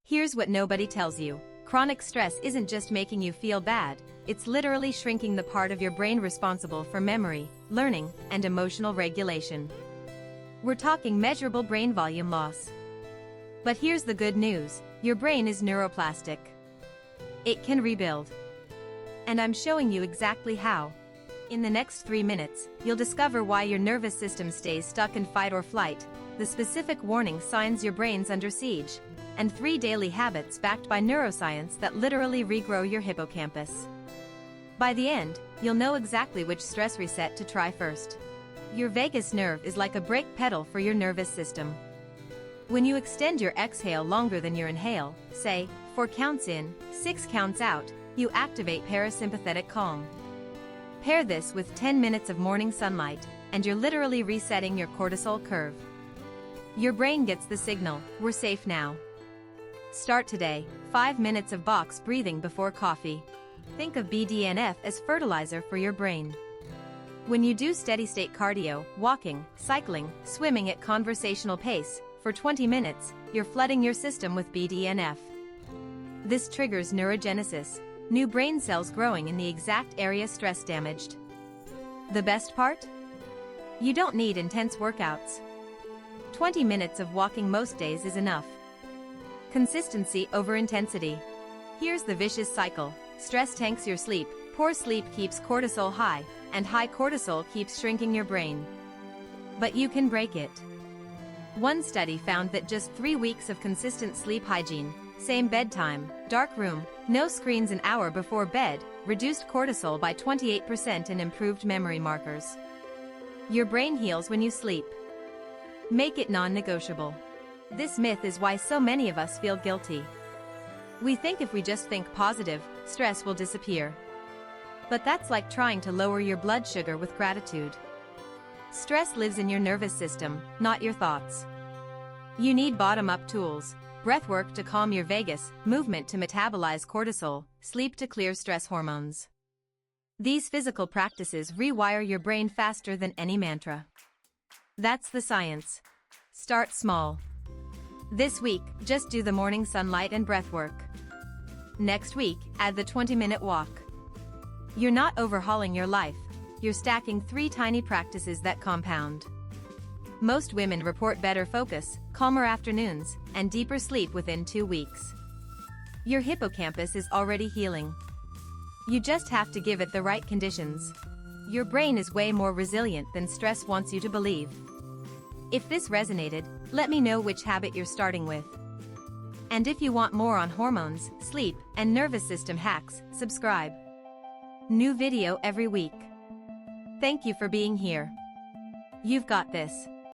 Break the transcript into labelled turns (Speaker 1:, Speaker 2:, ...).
Speaker 1: Here's what nobody tells you. Chronic stress isn't just making you feel bad, it's literally shrinking the part of your brain responsible for memory, learning, and emotional regulation. We're talking measurable brain volume loss. But here's the good news, your brain is neuroplastic. It can rebuild. And I'm showing you exactly how. In the next 3 minutes, you'll discover why your nervous system stays stuck in fight or flight, the specific warning signs your brain's under siege, and 3 daily habits backed by neuroscience that literally regrow your hippocampus. By the end, you'll know exactly which stress reset to try first. Your vagus nerve is like a brake pedal for your nervous system. When you extend your exhale longer than your inhale, say, 4 counts in, 6 counts out, you activate parasympathetic calm. Pair this with 10 minutes of morning sunlight, and you're literally resetting your cortisol curve. Your brain gets the signal, we're safe now. Start today, 5 minutes of box breathing before coffee. Think of BDNF as fertilizer for your brain. When you do steady-state cardio, walking, cycling, swimming at conversational pace, for 20 minutes, you're flooding your system with BDNF. This triggers neurogenesis, new brain cells growing in the exact area stress damaged. The best part? You don't need intense workouts. 20 minutes of walking most days is enough. Consistency over intensity. Here's the vicious cycle. Stress tanks your sleep, poor sleep keeps cortisol high, and high cortisol keeps shrinking your brain. But you can break it. One study found that just 3 weeks of consistent sleep hygiene, same bedtime, dark room, no screens an hour before bed, reduced cortisol by 28% and improved memory markers. Your brain heals when you sleep. Make it non-negotiable. This myth is why so many of us feel guilty. We think if we just think positive, stress will disappear. But that's like trying to lower your blood sugar with gratitude. Stress lives in your nervous system, not your thoughts. You need bottom-up tools, breathwork to calm your vagus, movement to metabolize cortisol, sleep to clear stress hormones. These physical practices rewire your brain faster than any mantra. That's the science. Start small. This week, just do the morning sunlight and breathwork. Next week, add the 20-minute walk. You're not overhauling your life, you're stacking 3 tiny practices that compound. Most women report better focus, calmer afternoons, and deeper sleep within 2 weeks. Your hippocampus is already healing. You just have to give it the right conditions. Your brain is way more resilient than stress wants you to believe. If this resonated, let me know which habit you're starting with. And if you want more on hormones, sleep, and nervous system hacks, subscribe. New video every week. Thank you for being here. You've got this.